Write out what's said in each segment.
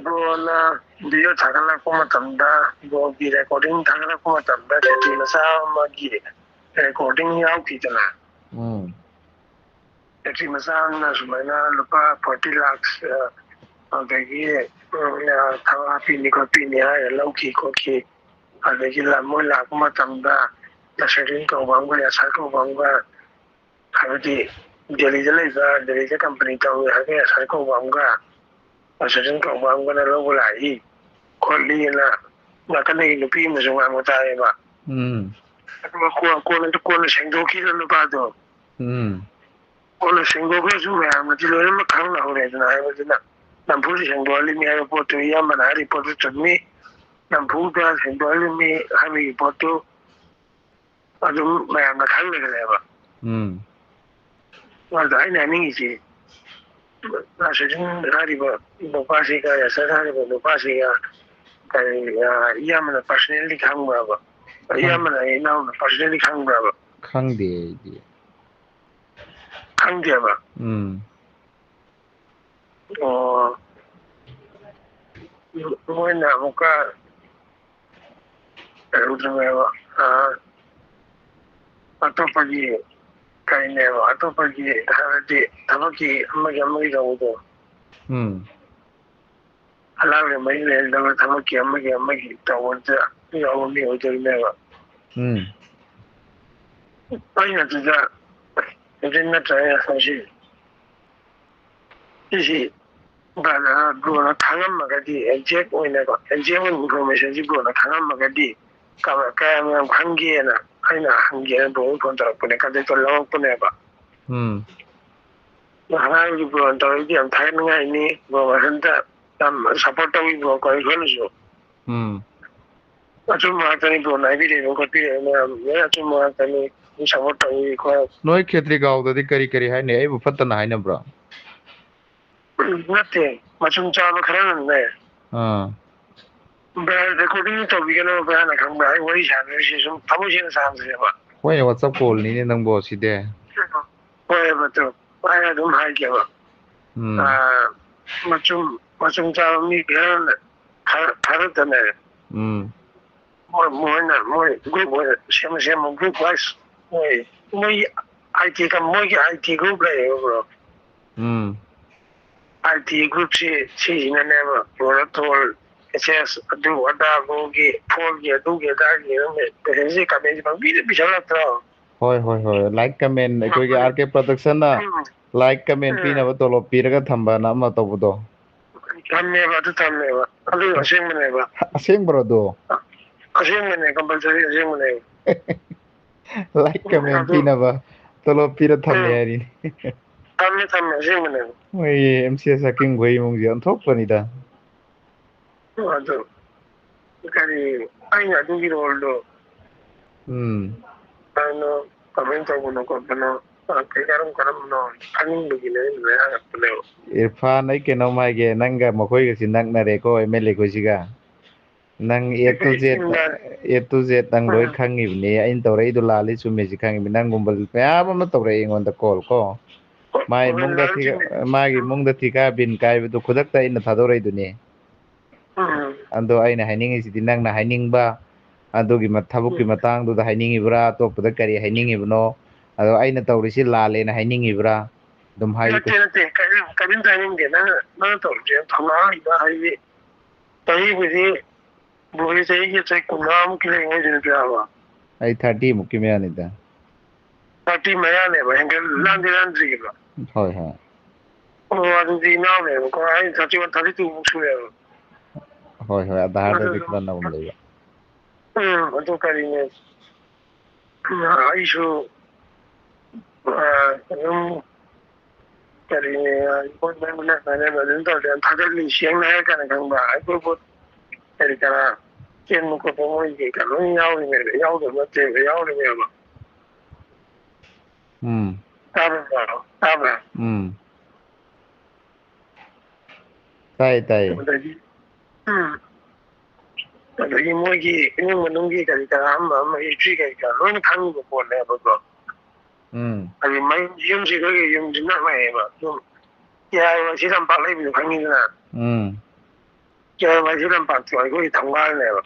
ꯕ꯭ꯔꯣꯅ ꯚꯤꯗꯤꯑꯣ ꯊꯥꯒꯠꯂꯛꯄ ꯃꯇꯝꯗ ꯕ꯭ꯔꯣꯒꯤ ꯔꯦꯀꯣꯔꯗꯤꯡ ꯊꯥꯒꯠꯂꯛꯄ ꯃꯇꯝꯗ ꯕꯦꯇ꯭ꯔꯤ ꯃꯆꯥ ꯑꯃꯒꯤ ꯔꯦꯀꯣꯔꯗꯤꯡ ꯌꯥꯎꯈꯤꯗꯅ ꯕꯦꯇ꯭ꯔꯤ ꯃꯆꯥ ꯑꯃꯅ ꯁꯨꯃꯥꯏꯅ ꯂꯨꯄꯥ 40 ꯂꯥꯛꯁ ꯑꯗꯒꯤ ꯊꯕꯛ ꯍꯥꯞꯄꯤꯅꯤ ꯈꯣꯠꯄꯤꯅꯤ ꯍꯥꯏꯔ ꯂꯧꯈꯤ ꯈꯣꯠꯈꯤ ꯑꯗꯒꯤ ꯃꯣꯏ ꯂꯥꯛꯄ ꯃꯇꯝꯗ ꯅꯁꯔꯤꯟ ꯀꯧꯕ ꯑꯃꯒ ꯌꯥꯁꯔ ꯀꯧꯕ ꯑꯃꯒ ꯍꯥꯏꯕꯗꯤ ꯗꯦꯜꯂꯤꯗ ꯂꯩꯕ ꯗꯦꯜꯂꯤꯗ ꯀꯝꯄꯅꯤ ꯇꯧꯋꯤ ꯍꯥꯏꯕ ꯌꯥꯁꯔ ꯀꯧꯕ ꯑꯃꯒ ꯅꯁꯔꯤꯟ ꯀꯧꯕ ꯑꯃꯒꯅ ꯂꯧꯕ ꯂꯥꯛꯏ ꯈꯣꯠꯂꯤꯅ ꯅꯥꯀꯟꯗꯒꯤ ꯅꯨꯄꯤ ꯑꯃꯁꯨ ꯉꯥꯡꯕ ꯇꯥꯏꯌꯦꯕ ꯑꯗꯨꯒ ꯀꯣꯟꯅ ꯁꯦꯡꯗꯣꯛꯈꯤꯕ ꯅꯨꯄꯥꯗꯣ ꯀꯣꯟꯅ ꯁꯦꯡꯗꯣꯛꯈ꯭ꯔꯁꯨ ꯃꯌꯥꯝꯅꯗꯤ ꯂꯣꯏꯅꯃꯛ ꯈꯪꯅꯍꯧꯔꯦꯗꯅ ꯍꯥꯏꯕꯗꯨꯅ ꯅꯝꯐꯨꯗ ꯁꯦꯡꯗꯣꯛꯍꯜꯂꯤꯃꯤ ꯍꯥꯏꯕ ꯄꯣꯠꯇꯨ ꯏꯌꯥꯝꯕꯅ ꯍꯥꯏꯔꯤ ꯄꯣꯠꯇꯨ ꯆꯨꯝꯃꯤ ꯅꯝꯐꯨꯗ ꯁꯦꯡꯗꯣꯛꯍꯜꯂꯤꯃꯤ ꯍꯥꯏꯕꯒꯤ ꯄꯣꯠꯇꯨ ꯑꯗꯨꯝ ꯃꯌꯥꯝꯅ ꯈꯪꯅꯒꯅꯦꯕ ꯑꯗ ꯑꯩꯅ ꯍꯥꯏꯅꯤꯡꯉꯤꯁꯤ ꯅꯁꯔꯤꯟ ꯍꯥꯏꯔꯤꯕ ꯅꯨꯄꯥꯁꯤꯒ ꯌꯥꯁꯔ ꯍꯥꯏꯔꯤꯕ ꯅꯨꯄꯥꯁꯤꯒ ꯀꯔꯤ ꯏꯌꯥꯝꯕꯅ ꯄꯥꯔꯁꯣꯅꯦꯜꯂꯤ ꯈꯪꯕ꯭ꯔꯕ ꯏꯌꯥꯝꯕꯅ ꯏꯅꯥꯎꯅ ꯄꯥꯔꯁꯣꯅꯦꯜꯂꯤ ꯈꯪꯕ꯭ꯔꯕ ꯈꯪꯗꯦ ꯑꯩꯗꯤ ꯈꯪꯗꯦꯕ ꯑꯣ ꯃꯣꯏꯅ ꯑꯃꯨꯛꯀ ꯀꯩꯗꯧꯗ꯭ꯔꯤꯅꯦꯕ ꯑꯇꯣꯞꯄꯒꯤ ꯀꯩꯅꯦꯕ ꯑꯇꯣꯞꯄꯒꯤ ꯍꯥꯏꯕꯗꯤ ꯊꯕꯛꯀꯤ ꯑꯃꯒꯤ ꯇꯧꯕꯗꯣ ꯍꯂꯥꯜꯒ ꯃꯔꯤ ꯂꯩꯅꯗꯕ ꯊꯕꯛꯀꯤ ꯑꯃꯒꯤ ꯇꯧꯕꯗ ꯌꯥꯎꯕ ꯃꯤ ꯑꯣꯏꯗꯣꯏꯅꯦꯕ ꯑꯩꯅ ꯑꯗꯨꯗ ꯍꯧꯖꯤꯛ ꯅꯠꯇ꯭ꯔꯒ ꯍꯧꯖꯤꯛ ꯁꯤꯁꯤ ꯕ꯭ꯔꯣꯅ ꯈꯪꯉꯝꯃꯒꯗꯤ ꯑꯦꯛꯖꯦꯛ ꯑꯣꯏꯅꯀꯣ ꯑꯦꯛꯖꯦꯛ ꯑꯣꯏꯅ ꯏꯟꯐꯣꯔꯃꯦꯁꯟꯁꯤ ꯕ꯭ꯔꯣꯅ ꯈꯪꯉꯝꯃꯒꯗꯤ ꯀꯌꯥꯝ ꯌꯥꯝ ꯈꯪꯒꯦꯅ ꯑꯩꯅ ꯍꯪꯒꯦꯅ ꯕ꯭ꯔꯣ ꯐꯣꯟ ꯇꯧꯔꯛꯄꯅꯦ ꯀꯟꯇꯦꯛꯇꯣ ꯂꯧꯔꯛꯄꯅꯦꯕ ꯍꯔꯥꯡꯒꯤ ꯕ꯭ꯔꯣꯅ ꯇꯧꯔꯛꯏꯗꯤ ꯌꯥꯝ ꯊꯥꯒꯠꯅꯤꯡꯉꯥꯏꯅꯤ ꯕ꯭ꯔꯣ ꯃꯊꯟꯇ ꯌꯥꯝ ꯁꯞꯄꯣꯔꯠ ꯇꯧꯋꯤ ꯕ꯭ꯔꯣ ꯑꯩꯈꯣꯏꯅꯁꯨ ꯑꯆꯨꯝꯕ ꯉꯥꯛꯇꯅꯤ ꯕ꯭ꯔꯣꯅ ꯍꯥꯏꯕꯤꯔꯛꯏꯕ ꯈꯣꯠꯄꯤꯔꯛꯏꯕ ꯃꯌꯥꯝ ꯂꯣꯏ ꯑꯆꯨꯝꯕ ꯉꯥꯛꯇꯅꯤ ꯁꯞꯄꯣꯔꯠ ꯇꯧꯋꯤ ꯈꯣꯠ ꯅꯣꯏ ꯈꯦꯇ꯭ꯔꯤꯒꯥꯎꯗꯗꯤ ꯀꯔꯤ ꯀꯔꯤ ꯍꯥꯏꯅꯩ ꯑꯩꯕꯨ ꯐꯠꯇꯅ ꯍꯥꯏꯅꯕ꯭ꯔꯣ ꯅꯠꯇꯦ ꯃꯆꯨꯝ ꯆꯥꯕ ꯈꯔꯅꯅꯦ ꯔꯦꯀꯣꯔꯗꯤꯡ ꯇꯧꯕꯤꯒꯅꯣ ꯚꯌꯥꯅ ꯈꯪꯕ꯭ꯔꯥ ꯑꯩ ꯋꯥꯔꯤ ꯁꯥꯟꯅꯔꯤꯁꯤ ꯁꯨꯝ ꯊꯃꯣꯏ ꯁꯦꯡꯅ ꯁꯥꯟꯅꯁꯦꯕ ꯍꯣꯏꯅꯦ ꯋꯥꯆꯞ ꯀꯣꯜꯅꯤꯅꯦ ꯅꯪꯕꯣ ꯁꯤꯗꯤ ꯍꯣꯏ ꯃꯇꯨ ꯑꯩ ꯑꯗꯨꯝ ꯍꯥꯏꯒꯦꯕ ꯃꯆꯨꯝ ꯆꯥꯕ ꯃꯤ ꯈꯔꯗꯅꯦ ꯃꯣꯏ ꯒ꯭ꯔꯨꯞ ꯑꯣꯏꯅ ꯁꯦꯝꯕ ꯒ꯭ꯔꯨꯞ ꯋꯥꯏꯁ ꯃꯣꯏꯒꯤ ꯑꯥꯏ ꯇꯤ ꯒ꯭ꯔꯨꯞ ꯂꯩꯌꯦꯕ ꯕ꯭ꯔꯣ ꯑꯥꯏ ꯇꯤ ꯒ꯭ꯔꯨꯞꯁꯤ ꯁꯤꯁꯤꯅꯅꯦꯕ ꯕ꯭ꯔꯣꯅ ꯇ꯭ꯔꯣꯜ ꯃꯦꯁꯦꯁ ꯑꯗꯨ ꯑꯗꯥꯒꯤ ꯐꯣꯟꯒꯤ ꯑꯗꯨꯒꯤ ꯑꯗꯥꯒꯤ ꯃꯦꯁꯦꯖꯁꯤ ꯀꯃꯦꯟꯁꯤ ꯄꯪꯄꯤꯗ ꯄꯤꯁꯜꯂꯛꯇ꯭ꯔꯣ ꯍꯣꯏ ꯂꯥꯏꯛ ꯀꯃꯦꯟ ꯑꯩꯈꯣꯏꯒꯤ ꯑꯥꯔ ꯀꯦ ꯄ꯭ꯔꯗꯛꯁꯟꯅ ꯂꯥꯏꯛ ꯀꯃꯦꯟ ꯄꯤꯅꯕ ꯇꯣꯂꯣꯞ ꯄꯤꯔꯒ ꯊꯝꯕꯅ ꯑꯃ ꯇꯧꯕꯗꯣ ꯊꯝꯃꯦꯕ ꯑꯗꯨ ꯑꯁꯦꯡꯕꯅꯦꯕ ꯑꯁꯦꯡꯕꯔꯣ ꯑꯗꯣ ꯑꯁꯦꯡꯕꯅꯦ ꯀꯝꯄꯜꯁꯔꯤ ꯑꯁꯦꯡꯕꯅꯦ ꯂꯥꯏꯛ ꯀꯃꯦꯟ ꯄꯤꯅꯕ ꯇꯣꯂꯣꯞ ꯄꯤꯔ ꯊꯝꯃꯦ ꯍꯥꯏꯔꯤꯅꯤ ꯊꯝꯃꯦ ꯑꯁꯦꯡꯕꯅꯦ ꯃꯣꯏ ꯑꯦꯝ ꯁꯤ ꯑꯦꯁ ꯍꯥꯀꯤꯡ ꯈꯣꯏ ꯏꯃꯨꯡꯁꯦ ꯑꯣꯟꯊꯣꯛꯄꯅꯤꯗ ꯑꯗꯨ ꯀꯔꯤ ꯑꯩꯅ ꯑꯗꯨꯒꯤ ꯔꯣꯜꯗꯣ ꯀꯩꯅꯣ ꯀꯃꯥꯏꯅ ꯇꯧꯕꯅꯣ ꯈꯣꯠꯄꯅꯣ ꯀꯔꯝꯕꯅꯣ ꯈꯪꯅꯤꯡꯕꯒꯤꯅꯦ ꯑꯩꯅ ꯂꯣꯏ ꯍꯪꯉꯛꯄꯅꯦꯕ ꯏꯔꯐꯥꯟ ꯑꯩ ꯀꯩꯅꯣꯝ ꯍꯥꯏꯒꯦ ꯅꯪꯒ ꯃꯈꯣꯏꯒꯁꯤ ꯅꯛꯅꯔꯦꯀꯣ ꯑꯦꯝ ꯑꯦꯜ ꯑꯦ ꯈꯣꯏꯁꯤꯒ ꯅꯪ ꯑꯦ ꯇꯨ ꯖꯦꯠ ꯅꯪ ꯂꯣꯏ ꯈꯪꯉꯤꯕꯅꯦ ꯑꯩꯅ ꯇꯧꯔꯛꯏꯗꯣ ꯂꯥꯜꯂꯤ ꯆꯨꯝꯃꯦꯁꯤ ꯈꯪꯉꯤꯕꯅꯤ ꯅꯪꯒꯨꯝꯕ ꯃꯌꯥꯝ ꯑꯃ ꯇꯧꯔꯛꯏ ꯑꯩꯉꯣꯟꯗ ꯀꯣꯜ ꯀꯣ ꯃꯥꯒꯤ ꯏꯃꯨꯡꯗ ꯊꯤꯀꯥ ꯕꯤꯟ ꯀꯥꯏꯕꯗꯨ ꯈꯨꯗꯛꯇ ꯑꯩꯅ ꯊꯥꯗꯣꯔꯛꯏꯗꯨꯅꯤ ꯑꯗꯣ ꯑꯩꯅ ꯍꯥꯏꯅꯤꯡꯉꯤꯁꯤꯗꯤ ꯅꯪꯅ ꯍꯥꯏꯅꯤꯡꯕ ꯑꯗꯨꯒꯤ ꯊꯕꯛꯀꯤ ꯃꯇꯥꯡꯗꯨꯗ ꯍꯥꯏꯅꯤꯡꯉꯤꯕ꯭ꯔꯥ ꯑꯇꯣꯞꯄꯗ ꯀꯔꯤ ꯍꯥꯏꯅꯤꯡꯉꯤꯕꯅꯣ ꯑꯗꯣ ꯑꯩꯅ ꯇꯧꯔꯤꯁꯤ ꯂꯥꯜꯂꯦꯅ ꯍꯥꯏꯅꯤꯡꯉꯤꯕ꯭ꯔꯥ ꯑꯗꯨꯝ ꯍꯥꯏꯌꯨ ꯅꯠꯇꯦ ꯀꯔꯤꯝꯇ ꯍꯥꯏꯅꯤꯡꯗꯦ ꯅꯪꯅ ꯇꯧꯔꯤꯁꯦ ꯊꯧꯅꯥ ꯍꯩꯕ ꯍꯥꯏꯗꯤ ꯆꯍꯤꯕꯨꯗꯤ ꯕ꯭ꯔꯣꯁꯦ ꯆꯍꯤ 30 ꯂꯩꯔꯤꯉꯩꯗꯅ ꯑꯩ 30 ꯃꯨꯛꯀꯤ ꯃꯌꯥꯅꯤꯗ 30 ꯃꯌꯥꯅꯦꯕ ꯂꯥꯟꯗꯤ ꯂꯥꯟꯗ꯭ꯔꯤꯕ ꯍꯣꯏ ꯑꯣ ꯑꯗꯨꯗꯤ ꯏꯅꯥꯎꯅꯦꯕꯀꯣ ꯑꯩ 31 32 ꯃꯨꯛ ꯁꯨꯔꯦꯕ ꯍꯣꯏ ꯑꯙꯥꯔꯗꯗꯤ ꯈꯔ ꯅꯧꯅ ꯂꯩꯕ ꯑꯗꯨ ꯀꯔꯤꯅꯦ ꯑꯩꯁꯨ ꯑꯗꯨꯝ ꯀꯔꯤꯅꯦ ꯑꯗꯨꯝ ꯇꯧꯔꯗꯤ ꯌꯥꯝ ꯊꯥꯒꯠꯂꯤ ꯁꯦꯡꯅ ꯍꯥꯏꯔꯀꯥꯟꯗ ꯈꯪꯕ꯭ꯔꯥ ꯑꯩꯈꯣꯏ ꯄꯣꯠ ꯀꯔꯤ ꯀꯔꯥ ꯆꯦꯟꯕ ꯈꯣꯠꯄ ꯃꯣꯏꯒꯤ ꯂꯣꯏ ꯌꯥꯎꯔꯤꯉꯩꯗ ꯌꯥꯎꯗꯕ ꯅꯠꯇꯦꯕ ꯌꯥꯎꯔꯤꯅꯦꯕ ꯇꯥꯕ꯭ꯔꯥ ꯇꯥꯏꯌꯦ ꯑꯗꯒꯤ ꯃꯣꯏꯒꯤ ꯏꯃꯨꯡ ꯃꯅꯨꯡꯒꯤ ꯀꯔꯤ ꯀꯔꯥ ꯑꯃ ꯍꯤꯁꯇ꯭ꯔꯤ ꯀꯔꯤ ꯀꯔꯥ ꯂꯣꯏꯅ ꯈꯪꯉꯤꯕ ꯄꯣꯠꯅꯦꯕꯀꯣ ꯌꯨꯝꯁꯤ ꯑꯩꯈꯣꯏꯒꯤ ꯌꯨꯝꯁꯤ ꯅꯛꯅꯩꯌꯦꯕ ꯑꯗꯨꯝ ꯀꯦ ꯂꯝꯄꯥꯛ ꯂꯩꯕꯗꯣ ꯈꯪꯉꯤꯗꯅ ꯀꯦ ꯂꯝꯄꯥꯛꯇꯣ ꯑꯩꯈꯣꯏꯒꯤ ꯊꯣꯡꯒꯥꯜꯅꯦꯕ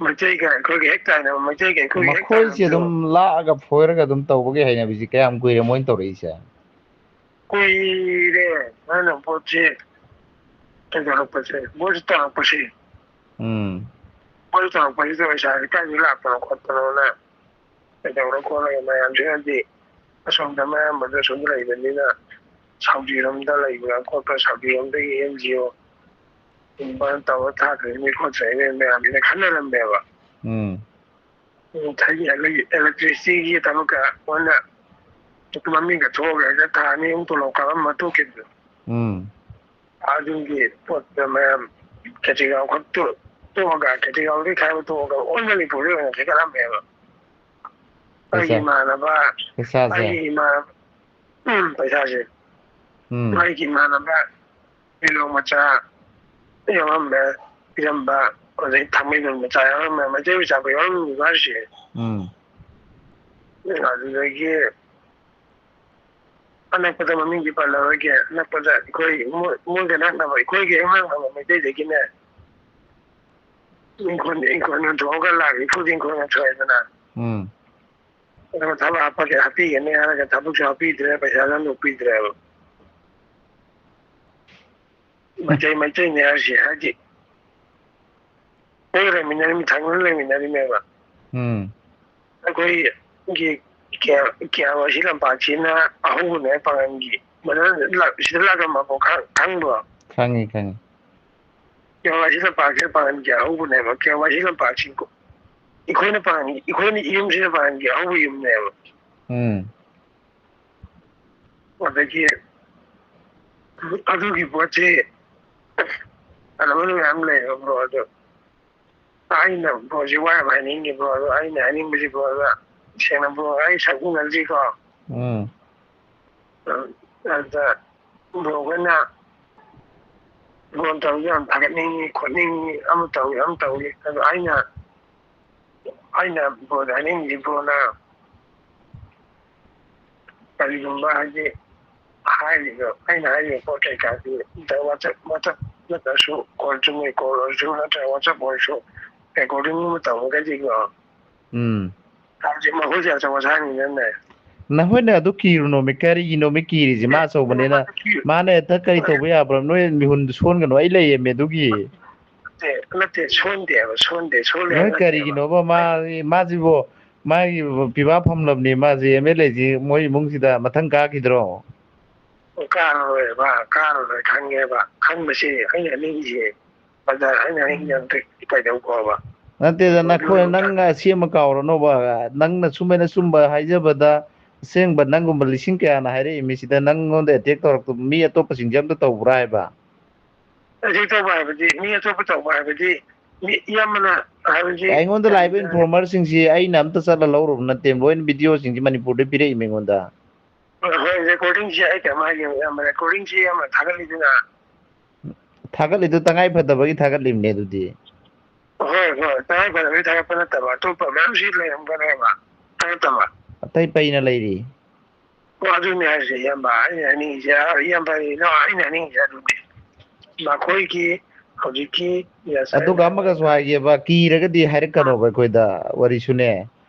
ꯃꯩꯇꯩꯒ ꯑꯩꯈꯣꯏꯒꯤ ꯍꯦꯛ ꯇꯥꯏꯅꯕ ꯃꯩꯇꯩꯒ ꯑꯩꯈꯣꯏꯒꯤ ꯍꯦꯛ ꯃꯈꯣꯏꯁꯦ ꯇꯥꯏꯅꯕꯗꯣ ꯑꯗꯨꯝ ꯂꯥꯛꯑꯒ ꯐꯣꯏꯔꯒ ꯑꯗꯨꯝ ꯇꯧꯕꯒꯤ ꯍꯩꯅꯕꯤꯁꯤ ꯀꯌꯥꯝ ꯀꯨꯏꯔꯦ ꯃꯣꯏꯅ ꯇꯧꯔꯛꯏꯁꯦ ꯀꯨꯏꯔꯦ ꯅꯪꯅ ꯄꯣꯠꯁꯦ ꯀꯩꯗꯧꯔꯛꯄꯁꯦ ꯃꯣꯏꯁꯨ ꯇꯧꯔꯛꯄꯁꯦ ꯃꯣꯏꯁꯨ ꯇꯧꯔꯛꯄꯁꯤꯗ ꯄꯩꯁꯥꯁꯦ ꯀꯥꯏꯗꯒꯤ ꯂꯥꯛꯄꯅꯣ ꯈꯣꯠꯄꯅꯣꯅ ꯀꯩꯗꯧꯔ ꯈꯣꯠꯂꯒ ꯃꯌꯥꯝꯁꯤꯅꯗꯤ ꯑꯁꯣꯝꯗ ꯃꯌꯥꯝꯕꯗ ꯑꯁꯣꯝꯗ ꯂꯩꯕꯅꯤꯅ ꯁꯥꯎꯗꯤꯔꯣꯝꯗ ꯂꯩꯕ ꯈꯣꯠꯄ ꯁꯥꯎꯗꯤꯔꯣꯝꯗꯒꯤ NGO ꯇꯧꯔ ꯊꯥꯈ꯭ꯔꯤꯅꯤ ꯈꯣꯠꯈ꯭ꯔꯤꯅꯤ ꯃꯌꯥꯝꯁꯤꯅ ꯈꯟꯅꯔꯝꯃꯦꯕ electricity ꯊꯕꯛꯀ ꯃꯣꯏꯅ ꯃꯃꯤꯡꯒ ꯊꯣꯛꯑꯒ ꯍꯦꯛꯇ ꯊꯥ 2 ꯑꯍꯨꯝ ꯇꯣꯂꯣꯞ ꯀꯥꯞꯄꯝꯃ ꯇꯣꯛꯈꯤꯕꯗꯣ ꯑꯗꯨꯒꯤ ꯄꯣꯠꯇ ꯃꯌꯥꯝ ꯈꯦꯇ꯭ꯔꯤꯒꯥꯎ ꯈꯛꯇꯣ ꯇꯣꯛꯑꯒ ꯈꯦꯇ꯭ꯔꯤꯒꯥꯎꯗꯒꯤ ꯈꯥꯏꯕ ꯇꯣꯛꯑꯒ ꯑꯣꯜ ꯃꯅꯤꯄꯨꯔꯗ ꯑꯣꯏꯅ ꯈꯦꯠꯒꯠꯂꯝꯃꯦꯕ ꯑꯩꯒꯤ ꯏꯃꯥꯟꯅꯕ ꯄꯩꯁꯥꯁꯦ ꯑꯩꯒꯤ ꯏꯃꯥꯟꯅꯕ ꯄꯤꯂꯣꯡ ꯃꯆꯥ ꯌꯥꯎꯔꯝꯃꯦ ꯄꯤꯔꯝꯕ ꯑꯗꯩ ꯊꯥꯡꯃꯩꯕꯟ ꯃꯆꯥ ꯌꯥꯎꯔꯝꯃꯦ ꯃꯩꯇꯩ ꯃꯆꯥ ꯌꯥꯎꯔꯝꯃꯤꯕ ꯍꯥꯏꯁꯦ ꯑꯗꯨꯗꯒꯤ ꯑꯅꯛꯄꯗ ꯃꯃꯤꯡꯗꯤ ꯄꯜꯂꯔꯣꯏꯒꯦ ꯑꯅꯛꯄꯗ ꯑꯩꯈꯣই ꯃꯣꯏꯒ ꯅꯛꯅꯕ ꯑꯩꯈꯣꯏꯒꯤ ꯍꯦꯛ ꯅꯛꯅꯕ ꯃꯩꯇꯩꯗꯒꯤꯅꯦ ꯏꯪꯈꯣꯜ ꯌꯣꯟꯊꯣꯛꯑꯒ ꯂꯥꯛꯏ ꯏꯐꯨꯗ ꯏꯪꯈꯣꯜ ꯌꯣꯟꯊꯣꯛꯑꯦꯗꯅ ꯑꯗꯨꯒ ꯊꯕꯛ ꯍꯥꯞꯄꯤꯒꯅꯤ ꯍꯥꯏꯔꯒ ꯊꯕꯛꯁꯨ ꯍꯥꯞꯄꯤꯗ꯭ꯔꯦ ꯄꯩꯁꯥꯁꯨ ꯍꯟꯗꯣꯛꯄꯤꯗ꯭ꯔꯦꯕ ꯃꯩꯇꯩꯅꯦ ꯍꯥꯏꯔꯤꯁꯦ ꯍꯥꯏꯗꯤ ꯃꯣꯏꯒ ꯂꯩꯃꯤꯟꯅꯔꯤꯃꯤ ꯊꯪꯅꯅ ꯂꯩꯃꯤꯟꯅꯔꯤꯃꯦꯕ ꯑꯩꯈꯣꯏꯒꯤ ꯀꯦꯋꯥꯁꯤ ꯂꯝꯄꯥꯛꯁꯤꯅ ꯑꯍꯧꯕꯅꯦ ꯄꯥꯡꯒꯟꯒꯤ ꯁꯤꯗ ꯂꯥꯛꯑꯝꯃꯕꯣ ꯈꯪꯕ꯭ꯔꯣ ꯈꯪꯉꯤ ꯀꯦꯋꯥꯁꯤ ꯂꯝꯄꯥꯛꯁꯤꯅ ꯄꯥꯡꯒꯟꯒꯤ ꯑꯍꯧꯕꯅꯦꯕ ꯀꯦꯋꯥꯁꯤ ꯂꯝꯄꯥꯛꯁꯤ ꯑꯩꯈꯣꯏꯅ ꯌꯨꯝꯁꯤꯅ ꯄꯥꯡꯒꯟꯒꯤ ꯑꯍꯧꯕ ꯌꯨꯝꯅꯦꯕ ꯑꯗꯒꯤ ꯑꯗꯨꯒꯤ ꯄꯣꯠꯁꯤ ꯑꯅꯝꯕ ꯃꯌꯥꯝ ꯂꯩꯌꯦꯕ ꯕ꯭ꯔꯣ ꯑꯗꯣ ꯑꯩꯅ ꯕ꯭ꯔꯣꯁꯤ ꯋꯥ ꯌꯥꯝ ꯍꯥꯏꯅꯤꯡꯉꯤ ꯕ꯭ꯔꯣ ꯑꯗꯣ ꯑꯩꯅ ꯍꯥꯏꯅꯤꯡꯕꯁꯤ ꯕ꯭ꯔꯣꯗ ꯁꯦꯡꯅ ꯕ꯭ꯔꯣ ꯑꯩ ꯁꯛ ꯎꯅꯁꯤꯀꯣ ꯑꯗꯨꯗ ꯕ꯭ꯔꯣꯈꯣꯏꯅ ꯐꯣꯟ ꯇꯧꯔꯁꯨ ꯌꯥꯝ ꯊꯥꯒꯠꯅꯤꯡꯉꯤ ꯈꯣꯠꯅꯤꯡꯉꯤ ꯑꯃ ꯇꯧꯏ ꯑꯗꯣ ꯑꯩꯅ ꯕ꯭ꯔꯣꯗ ꯍꯥꯏꯅꯤꯡꯉꯤꯁꯤ ꯕ꯭ꯔꯣꯅ ꯀꯔꯤꯒꯨꯝꯕ ꯍꯥꯏꯗꯤ ꯑꯩꯅ ꯍꯥꯏꯔꯤꯕ ꯄꯣꯠ ꯀꯩꯀꯥꯗꯤ ꯋꯥꯆꯞ ꯅꯠꯇ꯭ꯔꯁꯨ ꯀꯣꯜ ꯆꯨꯝꯅꯩ ꯀꯣꯜ ꯑꯣꯏꯔꯁꯨ ꯅꯠꯇ꯭ꯔꯒ ꯋꯥꯆꯞ ꯑꯣꯏꯔꯁꯨ ꯔꯦꯀꯣꯔꯗꯤꯡꯒꯨꯝꯕ ꯇꯧꯔꯒꯗꯤꯀꯣ ꯍꯧꯖꯤꯛ ꯃꯈꯣꯏꯁꯦ ꯑꯆꯧ ꯑꯁꯥꯡꯅꯤꯅꯅꯦ ꯅꯈꯣꯏꯅ ꯑꯗꯨ ꯀꯤꯔꯨꯅꯣꯃꯤ ꯀꯔꯤꯒꯤꯅꯣꯃꯤ ꯀꯤꯔꯤꯁꯤ ꯃꯥ ꯑꯆꯧꯕꯅꯤꯅ ꯃꯥꯅ ꯍꯦꯛꯇ ꯀꯔꯤ ꯇꯧꯕ ꯌꯥꯕ꯭ꯔꯣ ꯅꯣꯏ ꯃꯤꯍꯨꯟꯗꯨ ꯁꯣꯟꯒꯅꯨ ꯑꯩ ꯂꯩꯌꯦꯃꯤ ꯑꯗꯨꯒꯤ ꯅꯠꯇꯦ ꯁꯣꯟꯗꯦꯕ ꯁꯣꯜꯂꯦ ꯅꯣꯏ ꯅꯠꯇꯦꯕ ꯀꯔꯤꯒꯤꯅꯣꯕ ꯃꯥꯁꯤꯕꯨ ꯃꯥꯒꯤ ꯄꯤꯕꯥ ꯐꯝꯂꯕꯅꯤ ꯃꯥꯁꯤ MLA ꯃꯣꯏ ꯏꯃꯨꯡꯁꯤꯗ ꯃꯊꯪ ꯀꯥꯈꯤꯗ꯭ꯔꯣ ꯀꯥꯔꯔꯣꯏ ꯈꯪꯉꯦꯕ ꯈꯪꯕꯁꯤ ꯑꯩꯅ ꯍꯥꯏꯅꯤꯡꯉꯤꯁꯦ ꯑꯩꯅ ꯍꯥꯏꯅꯤꯡꯉꯤꯁꯦ ꯀꯩꯗꯧꯀꯣꯕ ꯅꯠꯇꯦꯗ ꯅꯪ ꯑꯁꯤ ꯑꯃ ꯀꯥꯎꯔꯅꯣꯕ ꯅꯪꯅ ꯁꯨꯃꯥꯏꯅ ꯆꯨꯝꯕ ꯍꯥꯏꯖꯕꯗ ꯑꯁꯦꯡꯕ ꯅꯪꯒꯨꯝꯕ 1000 ꯀꯌꯥꯅ ꯍꯥꯏꯔꯛꯏ ꯃꯤꯁꯤꯗ ꯅꯪꯉꯣꯟꯗ ꯑꯦꯇꯦꯛ ꯇꯧꯔꯛꯇ ꯃꯤ ꯑꯇꯣꯞꯄꯁꯤꯡꯁꯦ ꯑꯝꯇ ꯇꯧꯕ꯭ꯔꯥ ꯍꯥꯏꯕ ꯑꯦꯇꯦꯛ ꯇꯧꯕ ꯍꯥꯏꯕꯗꯤ ꯃꯤ ꯑꯇꯣꯞꯄ ꯇꯧꯕ ꯍꯥꯏꯕꯗꯤ ꯃꯤ ꯏꯌꯥꯝꯕꯅ ꯍꯥꯏꯕꯁꯤ ꯑꯩꯉꯣꯟꯗ ꯂꯥꯛꯏꯕ ꯏꯟꯐꯣꯔꯃꯔꯁꯤꯡꯁꯤ ꯑꯩꯅ ꯑꯝꯇ ꯆꯠꯂ ꯂꯧꯔꯨꯕ ꯅꯠꯇꯦ ꯂꯣꯏꯅ ꯚꯤꯗꯤꯑꯣꯁꯤꯡꯁꯤ ꯃꯅꯤꯄꯨꯔꯗ ꯄꯤꯔꯛꯏ ꯑꯩꯉꯣꯟꯗ ꯍꯣꯏ ꯔꯦꯀꯣꯔꯗꯤꯡꯁꯤ ꯑꯩ ꯀꯩꯅꯣ ꯍꯥꯏꯒꯦ ꯏꯌꯥꯝꯕ ꯔꯦꯀꯣꯔꯗꯤꯡꯁꯤ ꯏꯌꯥꯝꯕ ꯊꯥꯒꯠꯂꯤꯗꯅ ꯊꯥꯒꯠꯂꯤꯗꯨ ꯇꯉꯥꯏ ꯐꯗꯕꯒꯤ ꯊꯥꯒꯠꯂꯤꯕꯅꯦ ꯑꯗꯨꯗꯤ ꯍꯣꯏ ꯇꯉꯥꯏ ꯐꯗꯕꯒꯤ ꯊꯥꯒꯠꯄ ꯅꯠꯇꯕ ꯑꯇꯣꯞꯄ ꯃꯌꯥꯝꯁꯤ ꯂꯩꯔꯝꯒꯅꯦꯕ ꯊꯥꯒꯠꯇꯕ ꯑꯇꯩ ꯄꯩꯅ ꯂꯩꯔꯤ ꯑꯗꯨꯅꯦ ꯍꯥꯏꯔꯤꯁꯦ ꯏꯌꯥꯝꯕ ꯑꯩꯅ ꯍꯥꯏꯅꯤꯡꯉꯤꯁꯦ ꯏꯌꯥꯝꯕ ꯑꯩꯅ ꯍꯥꯏꯅꯤꯡꯉꯤꯁꯦ ꯑꯗꯨꯅꯤ ꯃꯈꯣꯏꯒꯤ ꯍꯧꯖꯤꯛꯀꯤ ꯑꯗꯨꯒ ꯑꯃꯒꯁꯨ ꯍꯥꯏꯒꯦꯕ ꯀꯤꯔꯒꯗꯤ ꯍꯥꯏꯔꯛꯀꯅꯣꯕ ꯑꯩꯈꯣꯏꯗ ꯋꯥꯔꯤꯁꯨꯅꯦ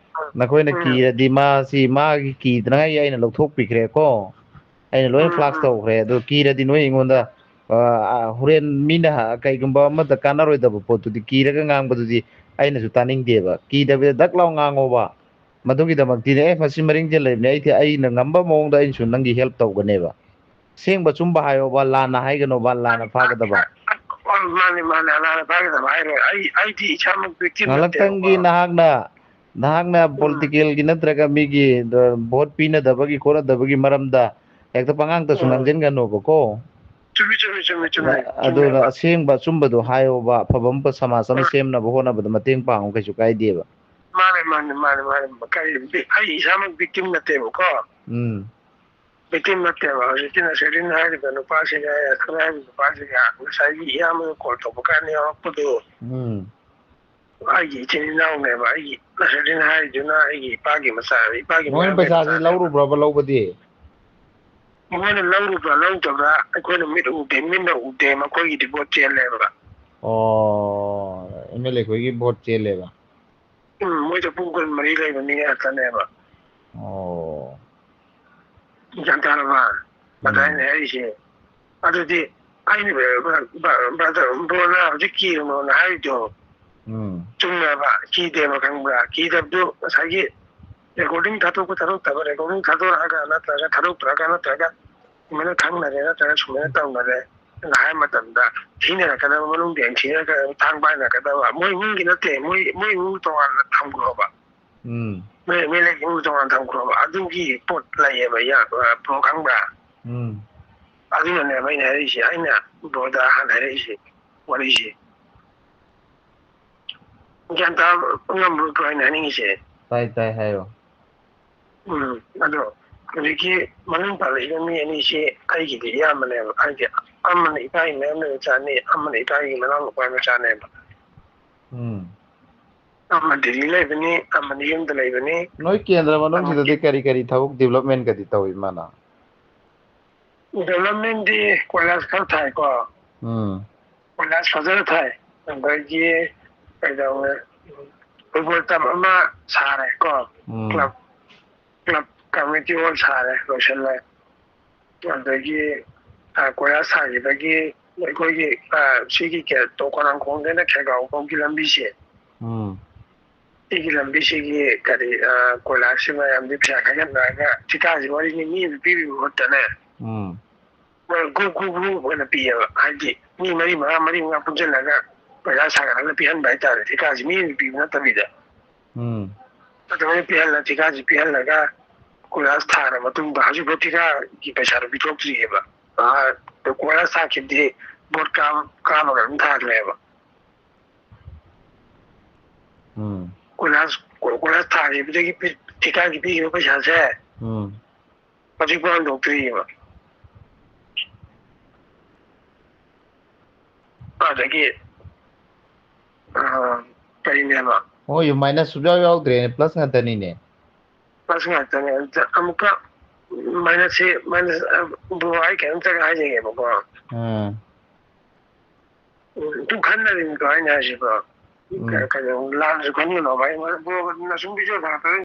ꯅꯈꯣꯏꯅ ꯀꯤꯔꯗꯤ ꯃꯥꯒꯤ ꯀꯤꯗꯅꯉꯥꯏꯒꯤ ꯑꯩꯅ ꯂꯧꯊꯣꯛꯄꯤꯈ꯭ꯔꯦꯀꯣ ꯑꯩꯅ ꯂꯣꯏꯅ ꯐ꯭ꯂꯥꯛꯁ ꯇꯧꯈ꯭ꯔꯦ ꯑꯗꯨ ꯀꯤꯔꯗꯤ ꯅꯣꯏ ꯑꯩꯉꯣꯟꯗ ꯍꯣꯔꯦꯟ ꯃꯤꯅ ꯀꯩꯒꯨꯝꯕ ꯑꯃꯗ ꯀꯥꯟꯅꯔꯣꯏꯗꯕ ꯄꯣꯠꯇꯨꯗꯤ ꯀꯤꯔꯒ ꯉꯥꯡꯕꯗꯨꯗꯤ ꯑꯩꯅꯁꯨ ꯇꯥꯅꯤꯡꯗꯦꯕ ꯀꯤꯗꯕꯤꯗ ꯗꯛ ꯂꯥꯎ ꯉꯥꯡꯉꯣꯕ ꯃꯗꯨꯒꯤꯗꯃꯛꯇꯤꯅꯦ ꯃꯁꯤ ꯃꯔꯤꯡꯖꯦꯜ ꯂꯩꯕꯅꯦ ꯑꯩꯅ ꯉꯝꯕ ꯃꯑꯣꯡꯗ ꯑꯩꯅꯁꯨ ꯅꯪꯒꯤ ꯍꯦꯜꯞ ꯇꯧꯒꯅꯦꯕ ꯑꯁꯦꯡꯕ ꯆꯨꯝꯕ ꯍꯥꯏꯌꯣꯕ ꯂꯥꯟꯅ ꯍꯥꯏꯒꯅꯣꯕ ꯂꯥꯟꯅ ꯐꯥꯒꯗꯕ ꯃꯥꯅꯤ ꯂꯥꯟꯅ ꯐꯥꯒꯗꯕ ꯍꯥꯏꯔꯣꯏ ꯑꯩꯗꯤ ꯏꯁꯥꯃꯛ ꯚꯤꯛꯇꯤꯝ ꯅꯠꯇꯦꯕꯀꯣ ꯉꯥꯏꯍꯥꯛꯇꯪꯒꯤ ꯅꯍꯥꯛꯅ ꯄꯣꯂꯤꯇꯤꯀꯦꯜꯒꯤ ꯅꯠꯇ꯭ꯔꯒ ꯃꯤꯒꯤ ꯚꯣꯠ ꯄꯤꯅꯗꯕꯒꯤ ꯈꯣꯠꯅꯗꯕꯒꯤ ꯃꯔꯝꯗ ꯍꯦꯛꯇ ꯄꯉꯥꯡꯇꯁꯨ ꯉꯥꯡꯁꯤꯟꯒꯅꯣꯕꯀꯣ ꯆꯨꯝꯃꯤ ꯑꯗꯨꯅ ꯆꯨꯝꯃꯦꯕ ꯑꯁꯦꯡꯕ ꯑꯆꯨꯝꯕꯗꯣ ꯍꯥꯏꯌꯣꯕ ꯑꯐꯕ ꯑꯃ ꯁꯃꯥꯖ ꯑꯃ ꯁꯦꯝꯅꯕ ꯍꯣꯠꯅꯕꯗ ꯃꯇꯦꯡ ꯄꯥꯡꯉꯨ ꯀꯩꯁꯨ ꯀꯥꯏꯗꯦꯕ ꯃꯥꯅꯦ ꯀꯔꯤ ꯑꯩ ꯏꯁꯥꯃꯛ ꯚꯤꯛꯇꯤꯝ ꯅꯠꯇꯦꯕꯀꯣ ꯚꯤꯛꯇꯤꯝ ꯅꯠꯇꯦꯕ ꯍꯧꯖꯤꯛꯀꯤ ꯅꯁꯔꯗꯤꯟ ꯍꯥꯏꯔꯤꯕ ꯅꯨꯄꯥꯁꯤꯒ ꯌꯥꯁꯀꯔ ꯍꯥꯏꯔꯤꯕ ꯅꯨꯄꯥꯁꯤꯒ ꯉꯁꯥꯏꯒꯤ ꯏꯌꯥꯝꯕꯅ ꯀꯣꯜ ꯇꯧꯕ ꯀꯥꯟꯗ ꯌꯥꯎꯔꯛꯄꯗꯣ ꯑꯩꯒꯤ ꯏꯆꯤꯟ ꯏꯅꯥꯎꯅꯦꯕ ꯑꯩꯒꯤ ꯅꯁꯔꯗꯤꯟ ꯍꯥꯏꯔꯤꯗꯨꯅ ꯑꯩꯒꯤ ꯏꯄꯥꯒꯤ ꯃꯆꯥ ꯏꯄꯥꯒꯤ ꯃꯣꯏꯅ ꯃꯌꯥꯝꯕꯩ ꯄꯩꯁꯥꯁꯤ ꯃꯆꯥꯅꯦꯕ ꯂꯧꯔꯨꯕ꯭ꯔꯕ ꯂꯧꯕꯗꯤ ꯃꯣꯏꯅ ꯂꯧꯔꯨꯕ꯭ꯔꯥ ꯂꯧꯗꯕ꯭ꯔꯥ ꯑꯩꯈꯣꯏꯅ ꯃꯤꯠ ꯎꯗꯦ ꯃꯤꯠꯅ ꯎꯗꯦ ꯃꯈꯣꯏꯒꯤꯗꯤ ꯚꯣꯠ ꯆꯦꯜꯂꯦꯕ MLA ꯑꯩꯈꯣꯏꯒꯤ ꯚꯣꯠ ꯆꯦꯜꯂꯦꯕ ꯃꯣꯏꯗ ꯄꯨꯡ 24 ꯂꯩꯕ ꯃꯤ ꯉꯥꯛꯇꯅꯦꯕ ꯒ꯭ꯌꯥꯟ ꯇꯥꯔꯕ ꯑꯗ ꯑꯩꯅ ꯍꯥꯏꯔꯤꯁꯦ ꯑꯗꯨꯗꯤ ꯑꯩꯅ ꯕ꯭ꯔꯣꯅ ꯍꯧꯖꯤꯛ ꯀꯤꯔꯨꯅꯣꯅ ꯍꯥꯏꯔꯤꯗꯣ ꯆꯨꯝꯃꯦꯕ ꯀꯤꯗꯦꯕ ꯈꯪꯕ꯭ꯔꯥ ꯀꯤꯗꯕꯗꯨ ꯉꯁꯥꯏꯒꯤ ꯔꯦꯀꯣꯔꯗꯤꯡ ꯊꯥꯗꯣꯛꯄ ꯊꯥꯗꯣꯛꯇꯕ ꯔꯦꯀꯣꯔꯗꯤꯡ ꯊꯥꯗꯣꯔꯛꯑꯒ ꯅꯠꯇ꯭ꯔꯒ ꯊꯥꯗꯣꯛꯇ꯭ꯔꯒ ꯅꯠꯇ꯭ꯔꯒ ꯁꯨꯃꯥꯏꯅ ꯈꯪꯅꯔꯦ ꯅꯠꯇ꯭ꯔꯒ ꯁꯨꯃꯥꯏꯅ ꯇꯧꯅꯔꯦ ꯍꯥꯏꯕ ꯃꯇꯝꯗ ꯊꯤꯅꯔꯛꯀꯗꯕ ꯃꯅꯨꯡꯗ ꯊꯤꯅꯔꯛꯀꯗꯕ ꯊꯥꯡ ꯄꯥꯏꯅꯔꯛꯀꯗꯕ ꯃꯣꯏ ꯏꯃꯨꯡꯒꯤ ꯅꯠꯇꯦ ꯃꯣꯏ ꯏꯃꯨꯡ ꯇꯣꯉꯥꯟꯅ ꯊꯝꯈ꯭ꯔꯣꯕ ꯃꯣꯏ ꯏꯃꯨꯡ ꯇꯣꯉꯥꯟꯅ ꯊꯝꯈ꯭ꯔꯣꯕ ꯑꯗꯨꯒꯤ ꯄꯣꯠ ꯂꯩꯌꯦꯕ ꯕ꯭ꯔꯣ ꯈꯪꯕ꯭ꯔꯥ ꯑꯗꯨꯅꯅꯦꯕ ꯑꯩꯅ ꯍꯥꯏꯔꯛꯏꯁꯦ ꯑꯩꯅ ꯕ꯭ꯔꯣꯗ ꯍꯥꯟꯅ ꯍꯥꯏꯔꯛꯏꯁꯦ ꯋꯥꯔꯤꯁꯦ ꯒ꯭ꯌꯥꯟ ꯇꯥꯕ ꯉꯝꯕ꯭ꯔꯣ ꯑꯩꯅ ꯍꯥꯏꯅꯤꯡꯉꯤꯁꯦ ꯇꯥꯏ ꯍꯥꯏꯌꯣ ꯑꯗꯣ ꯍꯧꯖꯤꯛꯀꯤ ꯃꯃꯤꯡ ꯄꯥꯜꯂꯛꯏꯕ ꯃꯤ ꯑꯅꯤꯁꯤ ꯑꯩꯒꯤꯗꯤ ꯏꯌꯥꯝꯕꯅꯦꯕ ꯍꯥꯏꯗꯤ ꯑꯃꯅ ꯏꯄꯥꯒꯤ ꯃꯌꯥꯝꯕ ꯃꯆꯥꯅꯤ ꯑꯃꯅ ꯏꯄꯥꯒꯤ ꯃꯅꯥꯎ ꯅꯨꯄꯥ ꯃꯆꯥꯅꯦꯕ ꯑꯃ ꯗꯦꯜꯂꯤ ꯂꯩꯕꯅꯤ ꯑꯃꯅ ꯌꯨꯝꯗ ꯂꯩꯕꯅꯤ ꯅꯣꯏ ꯀꯦꯟꯗ꯭ꯔ ꯃꯅꯨꯡꯁꯤꯗꯗꯤ ꯀꯔꯤ ꯊꯕꯛ ꯗꯤꯕꯂꯞꯃꯦꯟꯒꯗꯤ ꯇꯧꯏ ꯃꯥꯅ ꯗꯦꯕꯂꯞꯃꯦꯟꯗꯤ ꯀꯣꯏꯂꯥꯁ ꯈꯔ ꯊꯥꯏꯀꯣ ꯀꯣꯏꯂꯥꯁ ꯐꯖꯅ ꯊꯥꯏ ꯑꯗꯒꯤ ꯀꯩꯗꯧꯋꯦ ꯐꯨꯠꯕꯣꯜ ꯇꯝ ꯑꯃ ꯁꯥꯔꯦ ꯀꯣ ꯀ꯭ꯂꯕ ꯀꯝꯃꯨꯅꯤꯇꯤ ꯍꯣꯜ ꯁꯥꯔꯦ ꯂꯣꯏꯁꯤꯜꯂꯦ ꯑꯗꯒꯤ ꯀꯣꯏꯂꯥꯁ ꯊꯥꯈꯤꯕꯒꯤ ꯑꯩꯈꯣꯏꯒꯤ ꯁꯤꯒꯤ ꯈꯣꯡꯅꯥꯡꯈꯣꯡꯗꯩꯅ ꯈꯦꯒꯥꯎ ꯐꯥꯎꯒꯤ ꯂꯝꯕꯤꯁꯦ ꯁꯤꯒꯤ ꯂꯝꯕꯤꯁꯤꯒꯤ ꯀꯔꯤ ꯀꯣꯏꯂꯥꯁꯁꯤ ꯃꯌꯥꯝꯗꯤ ꯄꯩꯁꯥ ꯈꯥꯏꯒꯠꯅꯔꯒ ꯊꯤꯀꯥꯁꯤ ꯋꯥꯔꯤꯅꯤ ꯃꯤ ꯑꯃ ꯄꯤꯕꯒꯤ ꯃꯍꯨꯠꯇꯅꯦ ꯃꯣꯏ ꯒ꯭ꯔꯨꯞ ꯑꯣꯏꯅ ꯄꯤꯌꯦꯕ ꯍꯥꯏꯗꯤ ꯃꯤ 4-5 ꯄꯨꯟꯁꯤꯜꯂꯒ ꯄꯩꯁꯥ ꯁꯥꯒꯠꯂꯒ ꯄꯤꯍꯟꯕ ꯍꯥꯏꯇꯥꯔꯦ ꯊꯤꯀꯥꯁꯤ ꯃꯤ ꯑꯃ ꯄꯤꯕ ꯅꯠꯇꯕꯤꯗ ꯑꯗꯨꯃꯥꯏꯅ ꯊꯤꯀꯥꯁꯤ ꯄꯤꯍꯜꯂꯒ ꯀꯣꯏꯂꯥꯁ ꯊꯥꯔ ꯃꯇꯨꯡꯗ ꯍꯧꯖꯤꯛꯐꯥꯎ ꯊꯤꯀꯥꯒꯤ ꯄꯩꯁꯥꯗꯣ ꯄꯤꯊꯣꯛꯇ꯭ꯔꯤꯑꯕ ꯀꯣꯏꯂꯥꯁ ꯊꯥꯈꯤꯕꯗꯤ ꯚꯣꯠ ꯀꯥꯕꯒ ꯑꯗꯨꯝ ꯊꯥꯈ꯭ꯔꯦꯕ ꯀꯣꯏꯂꯥꯁ ꯊꯥꯈꯤꯕꯗꯒꯤ ꯊꯤꯀꯥꯒꯤ ꯄꯤꯈꯤꯕ ꯄꯩꯁꯥꯁꯦ ꯍꯧꯖꯤꯛꯐꯥꯎ ꯍꯟꯗꯣꯛꯇ꯭ꯔꯤꯑꯕ ꯑꯗꯒꯤ ꯀꯔꯤꯅꯦꯕ ꯃꯥꯏꯅꯁ ꯁꯨꯡꯌꯥꯎ ꯌꯥꯎꯗ꯭ꯔꯦꯅꯦ ꯄ꯭ꯂꯁ ꯉꯥꯛꯇꯅꯤꯅꯦ ꯄ꯭ꯂꯁ ꯉꯥꯛꯇꯅꯦ ꯑꯗꯨꯗ ꯑꯃꯨꯛꯀ ꯃꯥꯏꯅꯁꯁꯤ ꯕ꯭ꯔꯣ ꯑꯩ ꯀꯩꯅꯣꯝꯇꯒ ꯍꯥꯏꯖꯒꯦꯕꯀꯣ ꯑꯗꯨꯝ ꯈꯟꯅꯔꯤꯅꯤꯀꯣ ꯑꯩꯅ ꯍꯥꯏꯁꯤꯀꯣ ꯀꯩꯅꯣ ꯂꯥꯟꯅꯁꯨ ꯈꯟꯒꯅꯣꯕ ꯕ꯭ꯔꯣꯅ ꯁꯨꯝ ꯚꯤꯗꯤꯑꯣ ꯊꯥꯒꯠꯄꯗ